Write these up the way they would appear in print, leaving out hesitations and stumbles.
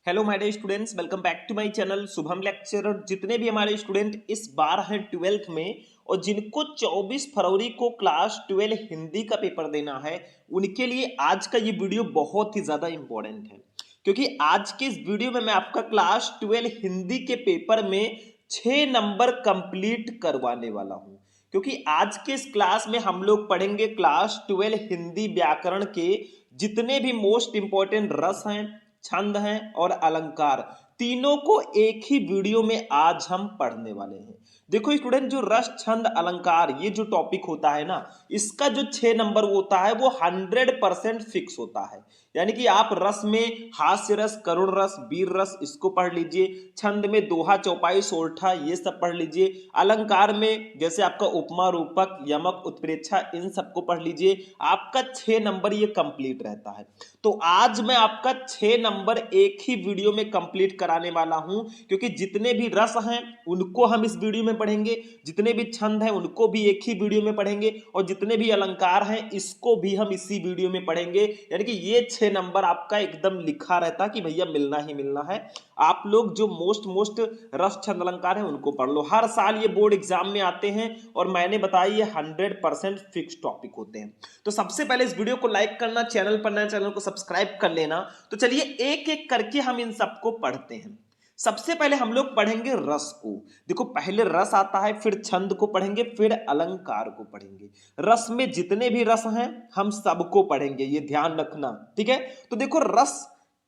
Hello my dear students, welcome back to my channel Shubham lecturer. जितने भी हमारे student इस बार हैं 12th में और जिनको 24 फरवरी को क्लास 12 हिंदी का पेपर देना है, उनके लिए आज का ये वीडियो बहुत ही ज़्यादा इंपॉर्टेंट है। क्योंकि आज के इस वीडियो में मैं आपका क्लास 12 हिंदी के पेपर में 6 नंबर कंप्लीट करवाने वाला हूँ। क्योंकि आज के इस क्लास में हम लोग पढ़ेंगे क्लास 12 हिंदी व्याकरण के जितने भी मोस्ट इंपॉर्टेंट रस हैं, छंद हैं और अलंकार, तीनों को एक ही वीडियो में आज हम पढ़ने वाले हैं। देखो स्टूडेंट, जो रस छंद अलंकार ये जो टॉपिक होता है ना, इसका जो 6 नंबर होता है वो 100% फिक्स होता है। यानी कि आप रस में हास्य रस, करुण रस, वीर रस इसको पढ़ लीजिए, छंद में दोहा, चौपाई, सोरठा ये सब पढ़ लीजिए, अलंकार में जैसे आपका उपमा, रूपक, यमक, उत्प्रेक्षा इन सबको पढ़ लीजिए। आपका 6 नंबर ये कंप्लीट रहता है। तो आज मैं आपका 6 नंबर एक ही वीडियो में कंप्लीट कराने वाला हूं, क्योंकि जितने भी रस हैं उनको हम इस वीडियो में पढ़ेंगे, जितने भी छंद हैं उनको भी एक ही वीडियो में पढ़ेंगे और जितने भी अलंकार हैं इसको भी हम इसी वीडियो में पढ़ेंगे। यानी कि ये 6 नंबर आपका एकदम लिखा रहता कि भैया मिलना ही मिलना है। आप लोग जो मोस्ट रस छंद अलंकार है उनको पढ़ लो। हर साल ये बोर्ड एग्जाम में आते हैं और मैंने बताया ये 100% फिक्स टॉपिक होते हैं। तो सबसे पहले इस वीडियो को लाइक करना, चैनल पर नया चैनल को सब्सक्राइब कर लेना। तो चलिए एक एक करके हम इन सबको पढ़ते हैं। सबसे पहले हम लोग पढ़ेंगे रस को। देखो पहले रस आता है, फिर छंद को पढ़ेंगे, फिर अलंकार को पढ़ेंगे। रस में जितने भी रस हैं हम सबको पढ़ेंगे, ये ध्यान रखना, ठीक है। तो देखो रस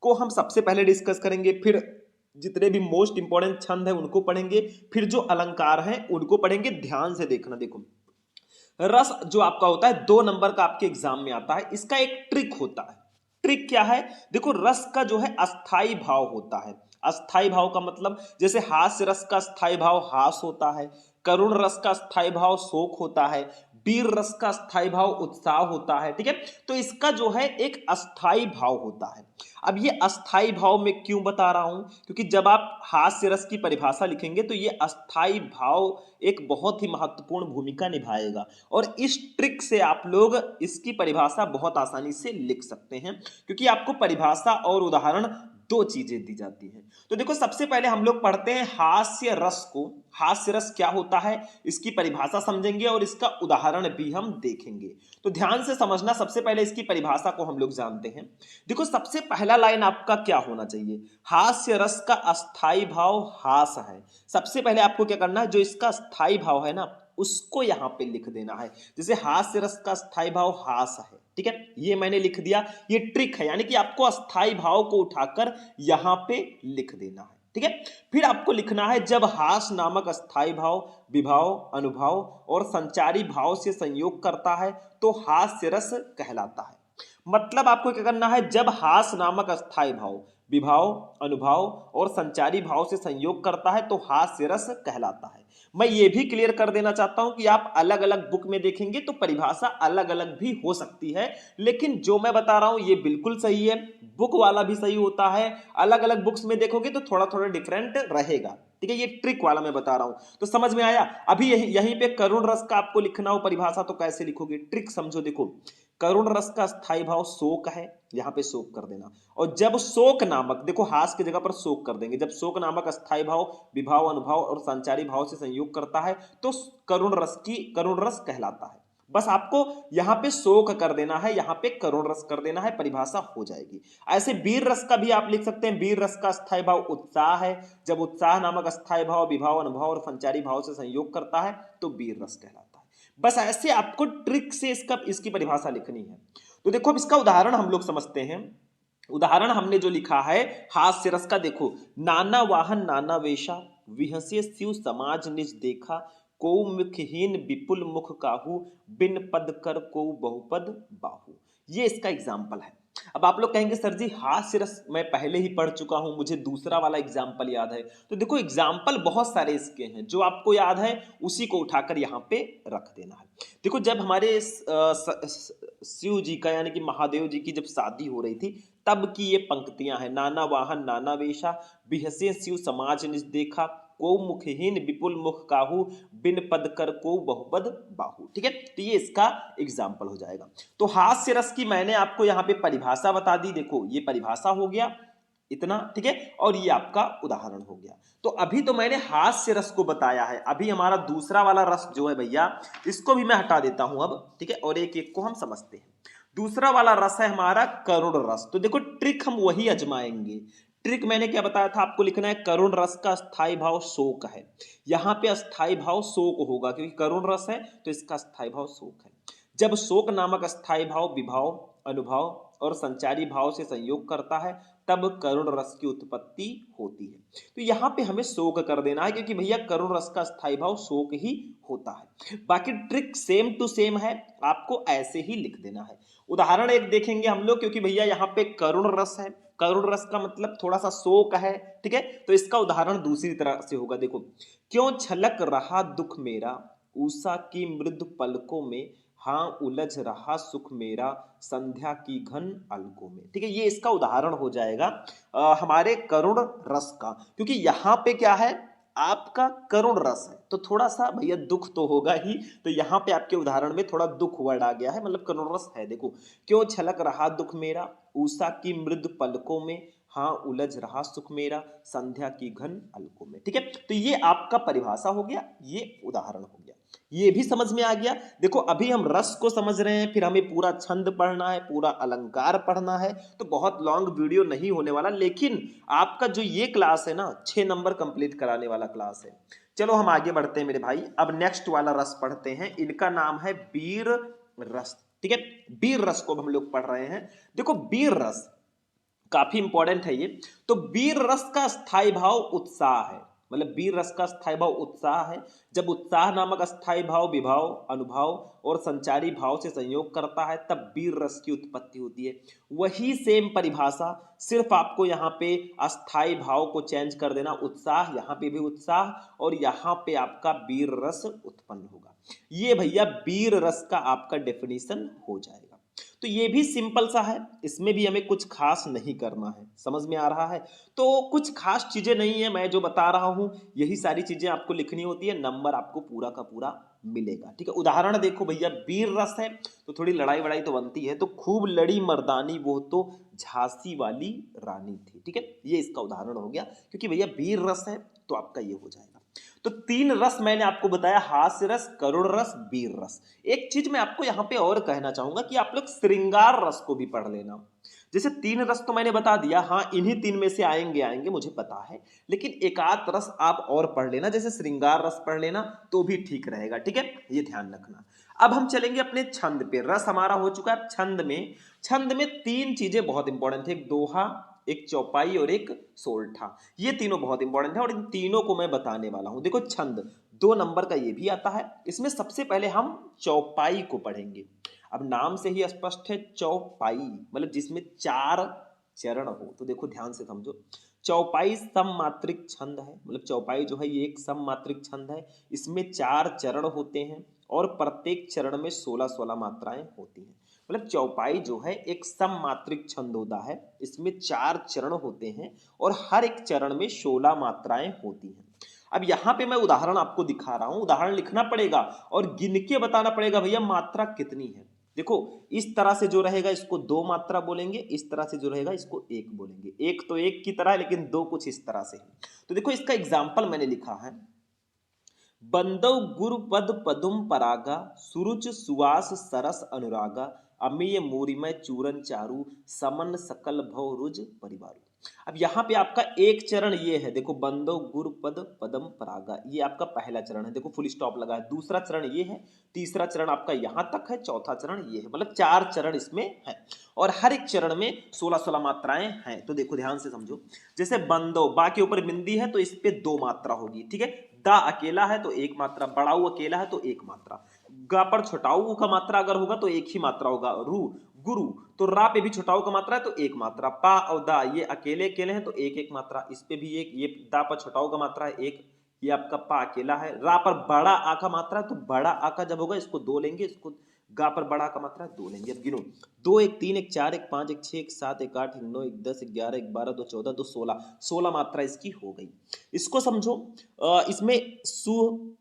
को हम सबसे पहले डिस्कस करेंगे, फिर जितने भी मोस्ट इंपॉर्टेंट छंद है उनको पढ़ेंगे, फिर जो अलंकार हैं उनको पढ़ेंगे। ध्यान से देखना। देखो रस जो आपका होता है 2 नंबर का आपके एग्जाम में आता है, इसका एक ट्रिक होता है। ट्रिक क्या है? देखो रस का जो है अस्थाई भाव होता है। अस्थाई भाव का मतलब जैसे हास्य रस का अस्थाई भाव हास होता है, करुण रस का अस्थाई भाव शोक होता है, वीर रस का अस्थाई भाव उत्साह होता है, ठीक है। तो इसका जो है एक अस्थाई भाव होता है। अब ये अस्थाई भाव में क्यों बता रहा हूं? क्योंकि जब आप हास्य रस की परिभाषा लिखेंगे तो ये अस्थाई भाव एक बहुत ही महत्वपूर्ण भूमिका निभाएगा और इस ट्रिक से आप लोग इसकी परिभाषा बहुत आसानी से लिख सकते हैं, क्योंकि आपको परिभाषा और उदाहरण दो चीजें दी जाती हैं। तो देखो सबसे पहले हम लोग पढ़ते हैं हास्य रस को। हास्य रस क्या होता है इसकी परिभाषा समझेंगे और इसका उदाहरण भी हम देखेंगे। तो ध्यान से समझना, सबसे पहले इसकी परिभाषा को हम लोग जानते हैं। देखो सबसे पहला लाइन आपका क्या होना चाहिए? हास्य रस का अस्थाई भाव हास है। सबसे पहले आपको क्या करना है, जो इसका स्थायी भाव है ना उसको यहां पे लिख देना है। जैसे हास्य रस का स्थायी भाव हास है, ठीक है, ये मैंने लिख दिया। ये ट्रिक है, यानी कि आपको अस्थाई भाव को उठाकर यहां पे लिख देना है, ठीक है। फिर आपको लिखना है जब हास नामक अस्थाई भाव विभाव, अनुभाव और संचारी भाव से संयोग करता है तो हास्य रस कहलाता है। मतलब आपको क्या करना है, जब हास नामक अस्थाई भाव विभाव, अनुभाव और संचारी भाव से संयोग करता है तो हास्य रस कहलाता है। मैं ये भी क्लियर कर देना चाहता हूं कि आप अलग अलग बुक में देखेंगे तो परिभाषा अलग अलग भी हो सकती है, लेकिन जो मैं बता रहा हूं ये बिल्कुल सही है। बुक वाला भी सही होता है, अलग अलग बुक्स में देखोगे तो थोड़ा थोड़ा डिफरेंट रहेगा, ठीक है। ये ट्रिक वाला मैं बता रहा हूं। तो समझ में आया? अभी यहीं पे करुण रस का आपको लिखना हो परिभाषा, तो कैसे लिखोगे? ट्रिक समझो। देखो करुण रस का स्थायी भाव शोक है, यहां पे शोक कर देना। और जब शोक नामक, देखो हास की जगह पर शोक कर देंगे, जब शोक नामक अस्थाई भाव विभाव, अनुभाव और संचारी भाव से संयोग करता है तो करुण रस कहलाता है। बस आपको यहां पे शोक कर देना है, यहां पे करुण रस कर देना है, परिभाषा हो जाएगी। ऐसे वीर रस का भी आप लिख सकते हैं। वीर रस का अस्थाई भाव उत्साह है, जब उत्साह नामक अस्थाई भाव विभाव, अनुभाव और संचारी भाव से संयोग करता है तो वीर रस कहलाता है। बस ऐसे आपको ट्रिक से इसकी परिभाषा लिखनी है। तो देखो अब इसका उदाहरण हम लोग समझते हैं। उदाहरण हमने जो लिखा है हास्य रस का, देखो नाना वाहन नाना वेशा, विहसे शिव समाज निज देखा, को मुखहीन विपुल मुख काहू, बिन पद कर को बहुपद बाहू। ये इसका एग्जाम्पल है। अब आप लोग कहेंगे सर जी हास्य रस मैं पहले ही पढ़ चुका हूं, मुझे दूसरा वाला एग्जाम्पल याद है। तो देखो एग्जाम्पल बहुत सारे इसके हैं, जो आपको याद है उसी को उठाकर यहां पे रख देना है। देखो जब हमारे शिव जी का यानी कि महादेव जी की जब शादी हो रही थी तब की ये पंक्तियां हैं। नाना वाहन नाना वेशा, बिहसे शिव समाज निज देखा, को मुखहीन विपुल मुख काहू, बिन पद कर को बहुपद बाहू, ठीक है। तो ये इसका एग्जाम्पल हो जाएगा। तो हास्य रस की मैंने आपको यहाँ पे परिभाषा बता दी। देखो ये परिभाषा हो गया, इतना, ठीक है। और ये आपका उदाहरण हो गया। तो अभी तो मैंने हास्य रस को बताया है, अभी हमारा दूसरा वाला रस जो है भैया, इसको भी मैं हटा देता हूं अब, ठीक है, और एक एक को हम समझते हैं। दूसरा वाला रस है हमारा करुण रस। तो देखो ट्रिक हम वही अजमाएंगे। ट्रिक मैंने क्या बताया था आपको, लिखना है करुण रस का स्थायी भाव शोक है। यहां पे स्थायी भाव शोक होगा क्योंकि करुण रस है तो इसका स्थायी भाव शोक है। जब शोक नामक स्थायी भाव विभाव, अनुभव और संचारी भाव से संयोग करता है तब करुण रस की उत्पत्ति होती है। तो यहां पे हमें शोक कर देना है क्योंकि भैया करुण रस का स्थायी भाव शोक ही होता है। बाकी ट्रिक सेम टू सेम है, आपको ऐसे ही लिख देना है। उदाहरण एक देखेंगे हम लोग, क्योंकि भैया यहाँ पे करुण रस है, करुण रस का मतलब थोड़ा सा शोक है, ठीक है। तो इसका उदाहरण दूसरी तरह से होगा। देखो, क्यों छलक रहा दुख मेरा उषा की मृदु पलकों में, हाँ उलझ रहा सुख मेरा संध्या की घन अलकों में, ठीक है। ये इसका उदाहरण हो जाएगा हमारे करुण रस का, क्योंकि यहाँ पे क्या है, आपका करुण रस है तो थोड़ा सा भैया दुख तो होगा ही। तो यहाँ पे आपके उदाहरण में थोड़ा दुख वर्ड आ गया है, मतलब करुण रस है। देखो, क्यों छलक रहा दुख मेरा उषा की मृदु पलकों में, हाँ उलझ रहा सुख मेरा संध्या की घन अलकों में, ठीक है। तो ये आपका परिभाषा हो गया, ये उदाहरण हो गया, ये भी समझ में आ गया। देखो अभी हम रस को समझ रहे हैं, फिर हमें पूरा छंद पढ़ना है, पूरा अलंकार पढ़ना है, तो बहुत लॉन्ग वीडियो नहीं होने वाला। लेकिन आपका जो ये क्लास है ना, 6 नंबर कंप्लीट कराने वाला क्लास है। चलो हम आगे बढ़ते हैं मेरे भाई, अब नेक्स्ट वाला रस पढ़ते हैं। इनका नाम है वीर रस, ठीक है। वीर रस को हम लोग पढ़ रहे हैं। देखो वीर रस काफी इंपॉर्टेंट है ये। तो वीर रस का स्थायी भाव उत्साह है, मतलब वीर रस का स्थायी भाव उत्साह है। जब उत्साह नामक स्थायी भाव विभाव, अनुभव और संचारी भाव से संयोग करता है तब वीर रस की उत्पत्ति होती है। वही सेम परिभाषा, सिर्फ आपको यहाँ पे अस्थाई भाव को चेंज कर देना, उत्साह, यहाँ पे भी उत्साह और यहाँ पे आपका वीर रस उत्पन्न होगा। ये भैया वीर रस का आपका डेफिनेशन हो जाएगा। तो ये भी सिंपल सा है, इसमें भी हमें कुछ खास नहीं करना है, समझ में आ रहा है। तो कुछ खास चीजें नहीं है, मैं जो बता रहा हूं यही सारी चीजें आपको लिखनी होती है, नंबर आपको पूरा का पूरा मिलेगा, ठीक है। उदाहरण देखो भैया, वीर रस है तो थोड़ी लड़ाई वड़ाई तो बनती है। तो खूब लड़ी मर्दानी वो तो झांसी वाली रानी थी, ठीक है। ये इसका उदाहरण हो गया, क्योंकि भैया वीर रस है तो आपका ये हो जाएगा। तो 3 रस मैंने आपको बताया, हास्य रस, करुण रस, वीर रस। एक चीज मैं आपको यहां पे और कहना चाहूंगा कि आप लोग श्रृंगार रस को भी पढ़ लेना। जैसे 3 रस तो मैंने बता दिया, हाँ इन्हीं 3 में से आएंगे आएंगे मुझे पता है, लेकिन एक आध रस आप और पढ़ लेना, जैसे श्रृंगार रस पढ़ लेना तो भी ठीक रहेगा, ठीक है, ये ध्यान रखना। अब हम चलेंगे अपने छंद पे। रस हमारा हो चुका है। छंद में 3 चीजें बहुत इंपॉर्टेंट है, एक दोहा, एक चौपाई और एक सोल्ठा। ये तीनों बहुत इंपॉर्टेंट है और इन तीनों को मैं बताने वाला हूं। देखो छंद 2 नंबर का ये भी आता है, इसमें सबसे पहले हम चौपाई को पढ़ेंगे। अब नाम से ही स्पष्ट है, चौपाई मतलब जिसमें 4 चरण हो। तो देखो ध्यान से समझो, चौपाई सममात्रिक छंद है, मतलब चौपाई जो है ये एक सममात्रिक छंद है। इसमें 4 चरण होते हैं और प्रत्येक चरण में 16-16 मात्राएं होती हैं। मतलब चौपाई जो है एक सममात्रिक छंद होता है, इसमें 4 चरण होते हैं और हर एक चरण में 16 मात्राएं होती हैं। अब यहाँ पे मैं उदाहरण आपको दिखा रहा हूं, उदाहरण लिखना पड़ेगा और गिन के बताना पड़ेगा भैया मात्रा कितनी है। देखो इस तरह से जो रहेगा इसको 2 मात्रा बोलेंगे, इस तरह से जो रहेगा इसको 1 बोलेंगे। एक तो एक की तरह है लेकिन दो कुछ इस तरह से है। तो देखो इसका एग्जाम्पल मैंने लिखा है, बंदव गुरुपद पदुम परागा सुरुच सुवास सरस अनुरागा अमीय मूरिमय चूरन चारु समन सकल भव रुज परिवारु। अब यहाँ पे आपका एक चरण ये है, देखो बंदव गुरुपद पदम परागा, ये आपका पहला चरण है, देखो फुल स्टॉप लगा है। दूसरा चरण ये है, तीसरा चरण आपका यहाँ तक है, चौथा चरण ये है, मतलब 4 चरण इसमें है और हर एक चरण में 16-16 मात्राएं हैं। तो देखो ध्यान से समझो, जैसे बंदो बा के ऊपर बिंदी है तो इस पे 2 मात्रा होगी, ठीक है। दा अकेला है तो 1 मात्रा, बड़ाऊ अकेला है तो 1 मात्रा, गा पर छोटाऊ का मात्रा अगर होगा तो एक ही मात्रा होगा। रू गुरु, तो रा पे भी छोटाऊ का मात्रा है तो 1 मात्रा। पा और दा ये अकेले अकेले हैं तो एक एक मात्रा, इस पे भी एक, ये दा पर छोटाऊ का मात्रा है 1, ये आपका पा अकेला है। रा पर बड़ा आ का मात्रा है तो बड़ा आ का जब होगा इसको 2 लेंगे, इसको गा पर बड़ा का मात्रा 2 लेंगे। अब गिनो 2 1 3 1 4 1 5 1 6 1 7 1 8 1 9 1 10 1 11 1 12 2 14 2 16, 16 मात्रा इसकी हो गई। इसको समझो, इसमें सु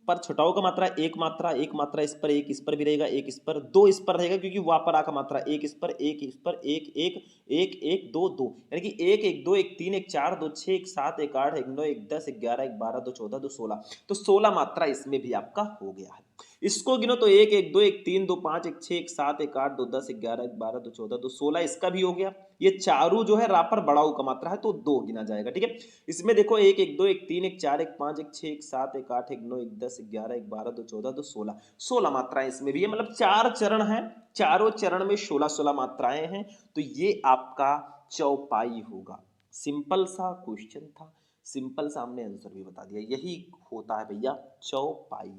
पर छुटाओ का मात्रा एक मात्रा, एक मात्रा इस पर, एक इस पर भी रहेगा, एक इस पर, दो इस पर रहेगा क्योंकि वहां पर आ का मात्रा एक इस पर, एक इस पर, एक एक एक एक दो दो, यानी कि 1 1 2 1 3 1 4 2 6 1 7 1 8 1 9 1 10 1 11 1 12 2 14 2 16, तो 16 मात्रा इसमें भी आपका हो गया है। इसको गिनो तो 1 1 2 1 3 2 5 1 6 1 7 1 8 2 10 1 11 1 12 2 14 2 16, इसका भी हो गया। ये चारों जो है रा पर बड़ा ऊ का मात्रा है तो 2 गिना जाएगा, ठीक है। इसमें देखो 1 1 2 1 3 1 4 1 5 1 6 1 7 1 8 1 9 1 10 1 11 1 12 2 14 2 16, 16 मात्राएं इसमें भी है, मतलब 4 चरण हैं, चारों चरण में 16 16 मात्राएं हैं, तो ये आपका चौपाई होगा। सिंपल सा क्वेश्चन था, सिंपल सा हमने आंसर भी बता दिया, यही होता है भैया चौपाई,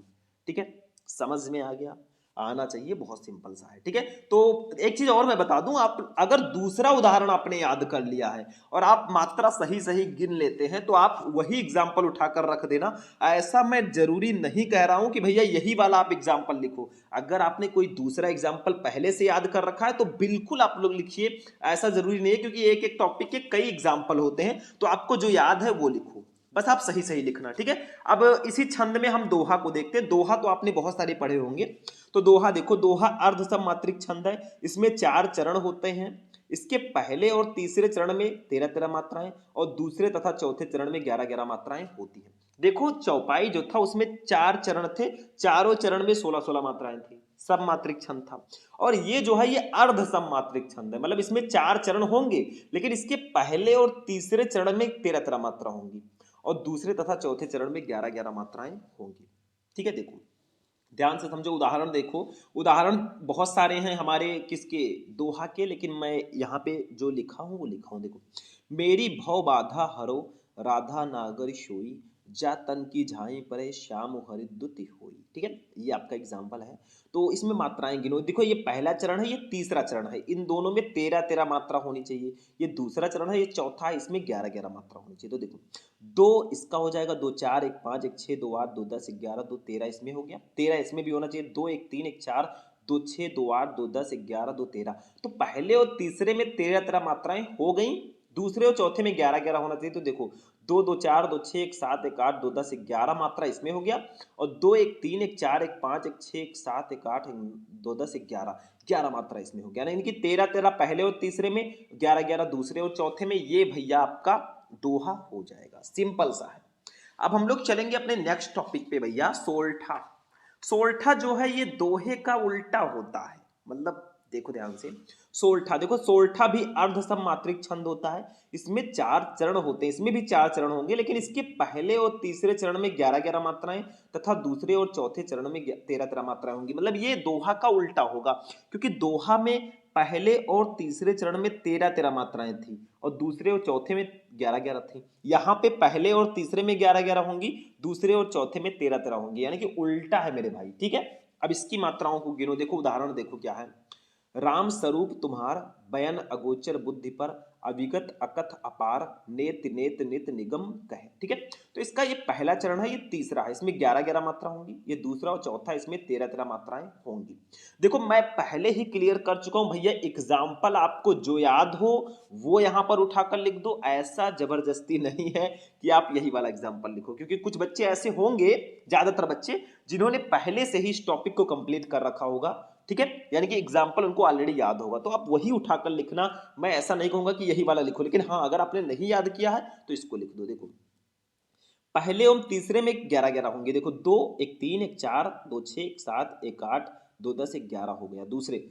ठीक है। समझ में आ गया, आना चाहिए, बहुत सिंपल सा है, ठीक है। तो एक चीज और मैं बता दूं, आप अगर दूसरा उदाहरण आपने याद कर लिया है और आप मात्रा सही सही गिन लेते हैं तो आप वही एग्जाम्पल उठाकर रख देना। ऐसा मैं जरूरी नहीं कह रहा हूं कि भैया यही वाला आप एग्जाम्पल लिखो, अगर आपने कोई दूसरा एग्जाम्पल पहले से याद कर रखा है तो बिल्कुल आप लोग लिखिए, ऐसा जरूरी नहीं है, क्योंकि एक एक टॉपिक के कई एग्जाम्पल होते हैं, तो आपको जो याद है वो लिखो, बस आप सही सही लिखना, ठीक है। अब इसी छंद में हम दोहा को देखते हैं। दोहा तो आपने बहुत सारे पढ़े होंगे, तो दोहा देखो, दोहा अर्ध सममात्रिक छंद है, इसमें 4 चरण होते हैं। इसके पहले और तीसरे चरण में 13 13 मात्राएं और दूसरे तथा चौथे चरण में 11 11 मात्राएं होती हैं। देखो चौपाई जो था उसमें 4 चरण थे, चारों चरण में 16 16 मात्राएं थी, सब मात्रिक छंद था। और ये जो है ये अर्ध सममात्रिक छंद है, मतलब इसमें 4 चरण होंगे लेकिन इसके पहले और तीसरे चरण में 13 13 मात्रा होंगी और दूसरे तथा चौथे चरण में 11 11 मात्राएं होंगी, ठीक है। देखो ध्यान से समझो, उदाहरण देखो, उदाहरण बहुत सारे हैं हमारे किसके, दोहा के, लेकिन मैं यहाँ पे जो लिखा हूँ वो लिखा हूँ। देखो, मेरी भव बाधा हरो, राधा नागर सोई, जा तन की झाई परे, श्याम हरिद्युति होई, ठीक है। ये आपका एग्जाम्पल है। तो इसमें मात्राएं गिनो, देखो ये पहला चरण है, ये तीसरा चरण है, इन दोनों में 13 13 मात्रा होनी चाहिए। ये दूसरा चरण है, ये चौथा है, इसमें 11 11 मात्रा होनी चाहिए। तो देखो, दो इसका हो जाएगा, 2 4 1 5 1 6 2 8 2 10 11 2 13, इसमें हो गया, 13 इसमें भी होना चाहिए, 2 1 3 1 4 2 6 2 8 2 10 11 2 13, तो पहले और तीसरे में 13 13 मात्राएं हो गई, दूसरे और चौथे में 11 11 होना चाहिए। तो देखो 2 2 4 2 6 1 7 1 8 2 10 11 मात्रा इसमें हो गया, और 2 1 3 1 4 1 5 1 6 1 7 1 8 2 10 11 11 मात्रा इसमें हो गया, यानी कि 13 13 पहले और तीसरे में, 11 11 दूसरे और चौथे में, ये भैया आपका दोहा हो जाएगा, सिंपल सा है। अब हम लोग चलेंगे अपने नेक्स्ट टॉपिक पे भैया, सोल्ठा। सोल्ठा जो है ये दोहे का उल्टा होता है, मतलब देखो ध्यान से, सोल्ठा देखो, सोल्ठा भी अर्ध सममात्रिक छंद होता है, इसमें 4 चरण होते हैं, इसमें भी 4 चरण होंगे, लेकिन इसके पहले और तीसरे चरण में 11 11 मात्राएं तथा दूसरे और चौथे चरण में 13 13 मात्राएं होंगी, मतलब ये दोहा का उल्टा होगा, क्योंकि दोहा में पहले और तीसरे चरण में 13 13 मात्राएं थी और दूसरे और चौथे में 11 11 थी। यहाँ पे पहले और तीसरे में 11 11 होंगी, दूसरे और चौथे में 13 13 होंगी, यानी कि उल्टा है मेरे भाई, ठीक है। अब इसकी मात्राओं को गिनो, देखो उदाहरण देखो क्या है। राम स्वरूप तुम्हार, बयन अगोचर बुद्धि पर, अविगत अकथ अपार, नेत नेत नित निगम कहे, ठीक है। तो इसका ये पहला चरण है, ये तीसरा है, इसमें 11 11 मात्रा होंगी, ये दूसरा और चौथा, इसमें 13 13 मात्राएं होंगी। देखो मैं पहले ही क्लियर कर चुका हूं भैया, एग्जाम्पल आपको जो याद हो वो यहां पर उठाकर लिख दो, ऐसा जबरदस्ती नहीं है कि आप यही वाला एग्जाम्पल लिखो, क्योंकि कुछ बच्चे ऐसे होंगे, ज्यादातर बच्चे जिन्होंने पहले से ही इस टॉपिक को कंप्लीट कर रखा होगा, ठीक है, यानी कि एग्जाम्पल उनको ऑलरेडी याद होगा, तो आप वही उठाकर लिखना। मैं ऐसा नहीं कहूंगा कि यही वाला लिखो, लेकिन हाँ अगर आपने नहीं याद किया है तो इसको लिख दो। देखो पहले और तीसरे में 11 11 होंगे, देखो 2 1 3 1 4 2 6 1 7 1 8 2 10 1 11 हो गया। दूसरे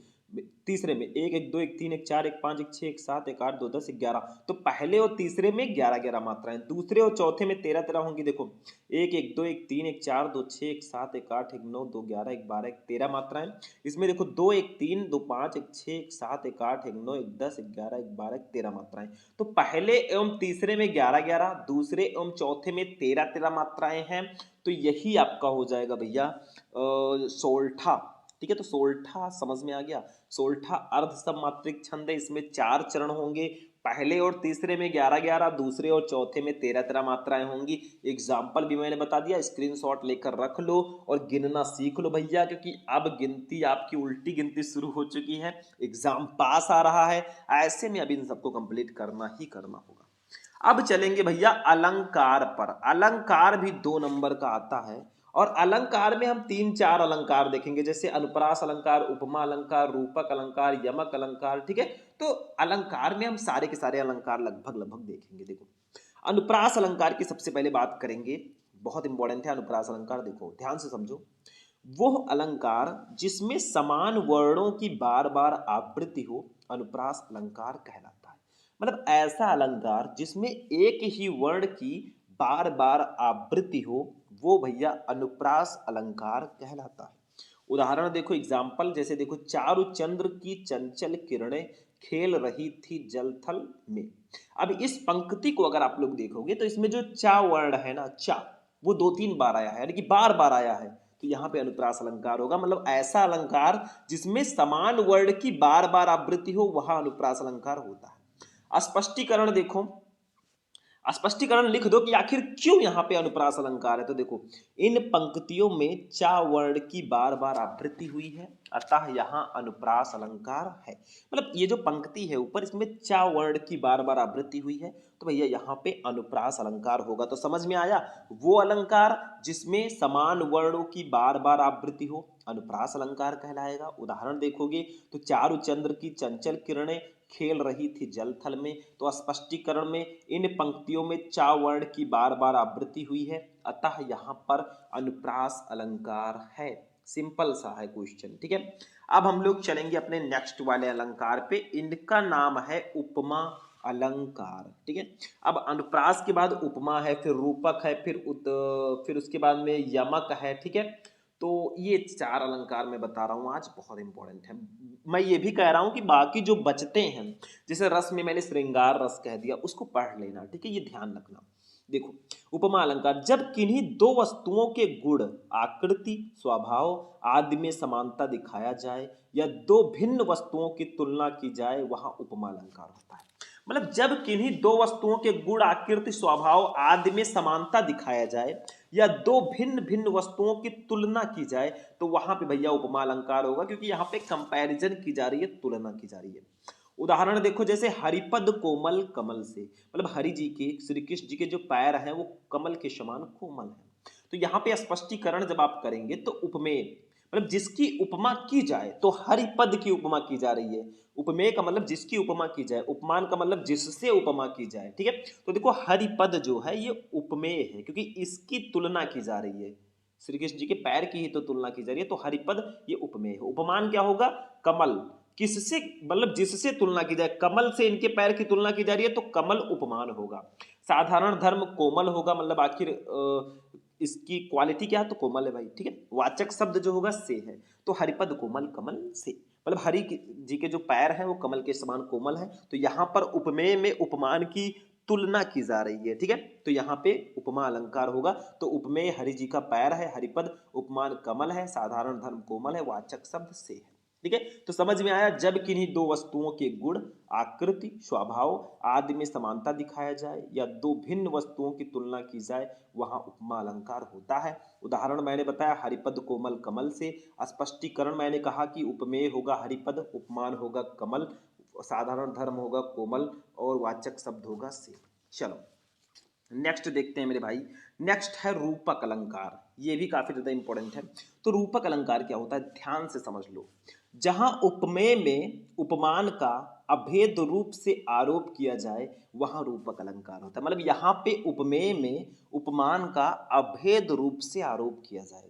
तीसरे में 1 1 2 1 3 1 4 1 5 1 6 1 7 1 8 2 10 11, तो पहले और तीसरे में 11 11 मात्राएं, दूसरे और चौथे में 13 13 होंगी। देखो 1 1 2 1 3 1 4 2 6 1 7 1 8 1 9 2 11 1 12 1 13 मात्राएं। इसमें देखो 2 1 3 2 5 1 6 1 7 1 8 1 9 1 10 1 11 1 12 1 13 मात्राएं। तो पहले एवं तीसरे में 11 11, दूसरे एवं चौथे में 13 13 मात्राएं हैं, तो यही आपका हो जाएगा भैया सोल्ठा, ठीक है। तो सोल्ठा समझ में आ गया, सोल्ठा अर्ध सममात्रिक छंद है, इसमें 4 चरण होंगे, पहले और तीसरे में 11-11, दूसरे और चौथे में 13-13 मात्राएं होंगी। एग्जाम्पल भी मैंने बता दिया, स्क्रीनशॉट लेकर रख लो और गिनना सीख लो भैया, क्योंकि अब गिनती आपकी उल्टी गिनती शुरू हो चुकी है, एग्जाम पास आ रहा है, ऐसे में अब इन सबको कंप्लीट करना ही करना होगा। अब चलेंगे भैया अलंकार पर। अलंकार भी 2 नंबर का आता है और अलंकार में हम 3-4 अलंकार देखेंगे, जैसे अनुप्रास अलंकार, उपमा अलंकार, रूपक अलंकार, यमक अलंकार। ठीक है, तो अलंकार में हम सारे के सारे अलंकार लगभग लगभग देखेंगे। देखो अनुप्रास अलंकार की सबसे पहले बात करेंगे, बहुत इंपॉर्टेंट है अनुप्रास अलंकार। देखो ध्यान से समझो, वो अलंकार जिसमें समान वर्णों की बार बार आवृत्ति हो अनुप्रास अलंकार कहलाता है। मतलब ऐसा अलंकार जिसमें एक ही वर्ण की बार बार आवृत्ति हो, वो भैया अनुप्रास अलंकार कहलाता है। उदाहरण देखो, एग्जाम्पल जैसे देखो, चारु चंद्र की चंचल किरणें खेल रही थी जल थल में। अब इस पंक्ति को अगर आप लोग देखोगे तो इसमें जो चा वर्ण है ना, चा, वो 2-3 बार आया है, यानी कि बार बार आया है, तो यहाँ पे अनुप्रास अलंकार होगा। मतलब ऐसा अलंकार जिसमें समान वर्ण की बार बार आवृत्ति हो, वहां अनुप्रास अलंकार होता है। स्पष्टीकरण देखो, स्पष्टीकरण लिख दो कि आखिर क्यों यहाँ पे अनुप्रास अलंकार है। तो देखो, इन पंक्तियों में चा वर्ण की बार बार आवृत्ति हुई है, अतः यहाँ अनुप्रास अलंकार है। मतलब ये जो पंक्ति है ऊपर, इसमें चा वर्ण की बार बार आवृत्ति हुई है, तो भैया यहाँ पे अनुप्रास अलंकार होगा। तो समझ में आया, वो अलंकार जिसमें समान वर्णों की बार बार आवृत्ति हो अनुप्रास अलंकार कहलाएगा। उदाहरण देखोगे तो चारु चंद्र की चंचल किरणें खेल रही थी जल थल में, तो स्पष्टीकरण में इन पंक्तियों में चा वर्ण की बार बार आवृत्ति हुई है, अतः यहाँ पर अनुप्रास अलंकार है। सिंपल सा है क्वेश्चन। ठीक है, अब हम लोग चलेंगे अपने नेक्स्ट वाले अलंकार पे, इनका नाम है उपमा अलंकार। ठीक है, अब अनुप्रास के बाद उपमा है, फिर रूपक है, फिर उसके बाद में यमक है। ठीक है, तो ये 4 अलंकार मैं बता रहा हूँ आज, बहुत इंपॉर्टेंट है। मैं ये भी कह रहा हूँ कि बाकी जो बचते हैं, जैसे रस में मैंने श्रृंगार रस कह दिया, उसको पढ़ लेना। ठीक है, ये ध्यान रखना। देखो, उपमा अलंकार, जब किन्हीं 2 वस्तुओं के गुण, आकृति, स्वभाव आदि में समानता दिखाया जाए या 2 भिन्न वस्तुओं की तुलना की जाए, वहां उपमा अलंकार होता है। मतलब जब किन्हीं 2 वस्तुओं के गुण, आकृति, स्वभाव आदि में समानता दिखाया जाए या 2 भिन्न भिन्न वस्तुओं की तुलना की जाए, तो वहां पे भैया उपमा अलंकार होगा, क्योंकि यहाँ पे कंपैरिजन की जा रही है, तुलना की जा रही है। उदाहरण देखो, जैसे हरिपद कोमल कमल से, मतलब हरि जी के, श्री कृष्ण जी के जो पैर हैं वो कमल के समान कोमल हैं। तो यहाँ पे स्पष्टीकरण जब आप करेंगे तो उपमेय, मतलब जिसकी उपमा की जाए, तो हरिपद की उपमा की जा रही है। उपमेय का मतलब जिसकी उपमा की जाए, उपमान का मतलब जिससे उपमा की जाए। ठीक है, तो देखो हरिपद जो है ये उपमेय है, क्योंकि इसकी तुलना की जा रही है, श्री कृष्ण जी के पैर की ही तो तुलना की जा रही है, तो हरिपद ये उपमेय है। उपमान क्या होगा, कमल, किससे, मतलब जिससे तुलना की जाए, कमल से इनके पैर की तुलना की जा रही है, तो कमल उपमान होगा। साधारण धर्म कोमल होगा, मतलब आखिर इसकी क्वालिटी क्या है, तो कोमल है भाई। ठीक है, वाचक शब्द जो होगा से है, तो हरिपद कोमल कमल से, मतलब हरि जी के जो पैर हैं वो कमल के समान कोमल है। तो यहाँ पर उपमेय में उपमान की तुलना की जा रही है। ठीक है, तो यहाँ पे उपमा अलंकार होगा। तो उपमेय हरि जी का पैर है, हरिपद उपमान कमल है, साधारण धर्म कोमल है, वाचक शब्द से है। ठीक है, तो समझ में आया, जब किन्हीं 2 वस्तुओं के गुण, आकृति, स्वभाव आदि में समानता दिखाया जाए या 2 भिन्न वस्तुओं की तुलना की जाए, वहां उपमा अलंकार होता है। उदाहरण मैंने बताया हरिपद कोमल कमल से, स्पष्टीकरण मैंने कहा कि उपमेय होगा हरिपद, उपमान होगा कमल, साधारण धर्म होगा कोमल और वाचक शब्द होगा से। चलो नेक्स्ट देखते हैं मेरे भाई, नेक्स्ट है रूपक अलंकार। ये भी काफी ज्यादा इंपॉर्टेंट है। तो रूपक अलंकार क्या होता है, ध्यान से समझ लो। जहां उपमेय में उपमान का अभेद रूप से आरोप किया जाए, वहां रूपक अलंकार होता है। मतलब यहाँ पे उपमेय में उपमान का अभेद रूप से आरोप किया जाएगा।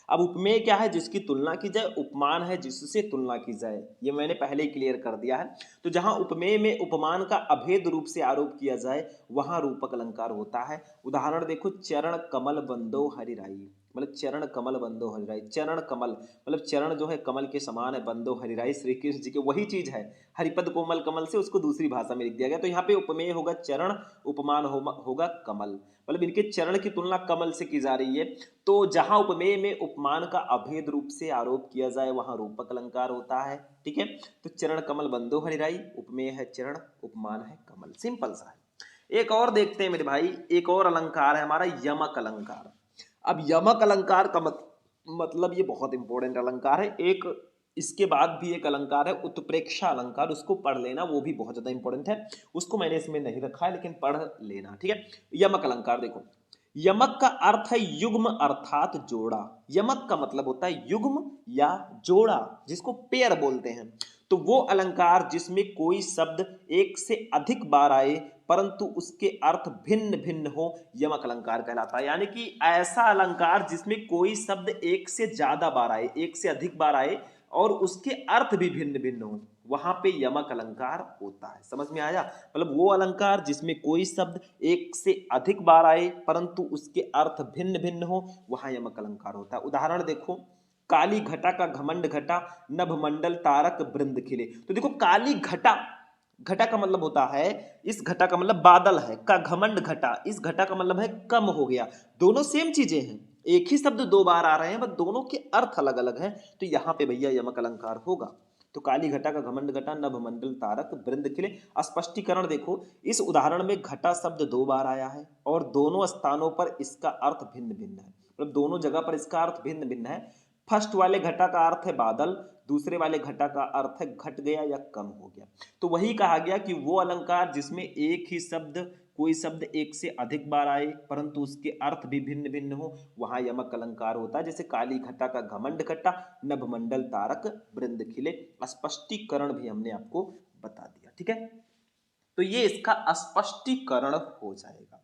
अब उपमेय क्या है, जिसकी तुलना की जाए, उपमान है जिससे तुलना की जाए, ये मैंने पहले ही क्लियर कर दिया है। तो जहां उपमेय में उपमान का अभेद रूप से आरोप किया जाए, वहां रूपक अलंकार होता है। उदाहरण देखो, चरण कमल बंदो हरिराई, मतलब चरण कमल बंदो हरिराई, चरण कमल मतलब चरण जो है कमल के समान है, बंदो हरिराई श्री कृष्ण जी के, वही चीज है। हरिपद कोमल कमल से उसको दूसरी भाषा में लिख दिया गया। तो यहाँ पे उपमेय होगा चरण, उपमान होगा कमल, मतलब इनके चरण की तुलना कमल से की जा रही है। तो जहां उपमेय में उपमान का अभेद रूप से आरोप किया जाए वहां रूपक अलंकार होता है। ठीक है, तो चरण कमल बंदो हरिराई, उपमेय है चरण, उपमान है कमल, सिंपल सा है। एक और देखते हैं मेरे भाई, एक और अलंकार है हमारा यमक अलंकार। अब यमक अलंकार का मतलब ये बहुत इंपॉर्टेंट अलंकार है। एक इसके बाद भी एक अलंकार है उत्प्रेक्षा अलंकार, उसको पढ़ लेना, वो भी बहुत ज्यादा इंपॉर्टेंट है। उसको मैंने इसमें नहीं रखा है लेकिन पढ़ लेना। ठीक है, यमक अलंकार देखो, यमक का अर्थ है युग्म अर्थात जोड़ा। यमक का मतलब होता है युग्म या जोड़ा, जिसको पेयर बोलते हैं। तो वो अलंकार जिसमें कोई शब्द एक से अधिक बार आए परंतु उसके अर्थ भिन्न भिन्न हो, यमक अलंकार कहलाता है। यानी कि ऐसा अलंकार जिसमें कोई शब्द एक से ज्यादा बार आए, एक से अधिक बार आए और उसके अर्थ भी भिन्न भिन्न हो, वहां पे यमक अलंकार होता है। समझ में आया? मतलब वो अलंकार जिसमें कोई शब्द एक से अधिक बार आए परंतु उसके अर्थ भिन्न भिन्न हो, वहां यमक अलंकार होता है। उदाहरण देखो, काली घटा का घमंड घटा, नभ मंडल तारक वृंद खिले। तो देखो काली घटा, घटा का मतलब होता है, इस घटा का मतलब बादल है, का घमंड घटा, इस घटा का मतलब है कम हो गया। दोनों सेम चीजें हैं, एक ही शब्द दो बार आ रहे हैं बस दोनों के अर्थ अलग अलग हैं। तो यहां पे भैया यमक अलंकार होगा। तो काली घटा का घमंड घटा, नभ मंडल तारक वृंद खिले। स्पष्टीकरण देखो, इस उदाहरण में घटा शब्द दो बार आया है और दोनों स्थानों पर इसका अर्थ भिन्न भिन्न है, मतलब दोनों जगह पर इसका अर्थ भिन्न भिन्न है। फर्स्ट वाले घटा का अर्थ है बादल, दूसरे वाले घटा का अर्थ है घट गया या कम हो गया। तो वही कहा गया कि वो अलंकार जिसमें एक ही शब्द, कोई शब्द एक से अधिक बार आए परंतु उसके अर्थ भी भिन्न भिन्न हो, वहां यमक अलंकार होता है। जैसे काली घटा का घमंड घटा, नभ मंडल तारक वृंद खिले। स्पष्टीकरण भी हमने आपको बता दिया। ठीक है, तो ये इसका स्पष्टीकरण हो जाएगा।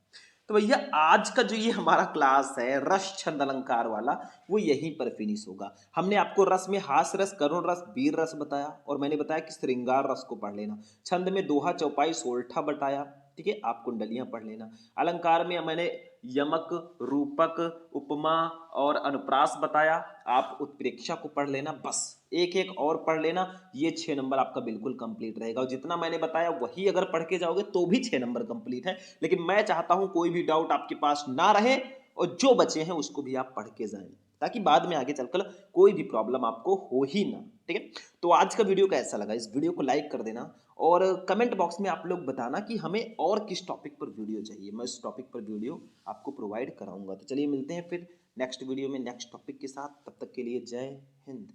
तो भैया आज का जो ये हमारा क्लास है रस छंद अलंकार वाला, वो यहीं पर फिनिश होगा। हमने आपको रस में हास रस, करुण रस, वीर रस बताया और मैंने बताया कि श्रृंगार रस को पढ़ लेना। छंद में दोहा, चौपाई, सोरठा बताया। ठीक है, आप कुंडलियां पढ़ लेना। अलंकार में मैंने यमक, रूपक, उपमा और अनुप्रास बताया। आप उत्प्रेक्षा को पढ़ लेना, बस एक एक और पढ़ लेना। ये 6 नंबर आपका बिल्कुल कंप्लीट रहेगा और जितना मैंने बताया वही अगर पढ़ के जाओगे तो भी 6 नंबर कंप्लीट है। लेकिन मैं चाहता हूं कोई भी डाउट आपके पास ना रहे और जो बचे हैं उसको भी आप पढ़ के जाएं, ताकि बाद में आगे चलकर कोई भी प्रॉब्लम आपको हो ही ना। ठीक है, तो आज का वीडियो कैसा लगा, इस वीडियो को लाइक कर देना और कमेंट बॉक्स में आप लोग बताना कि हमें और किस टॉपिक पर वीडियो चाहिए, मैं उस टॉपिक पर वीडियो आपको प्रोवाइड कराऊंगा। तो चलिए मिलते हैं फिर नेक्स्ट वीडियो में नेक्स्ट टॉपिक के साथ, तब तक के लिए जय हिंद।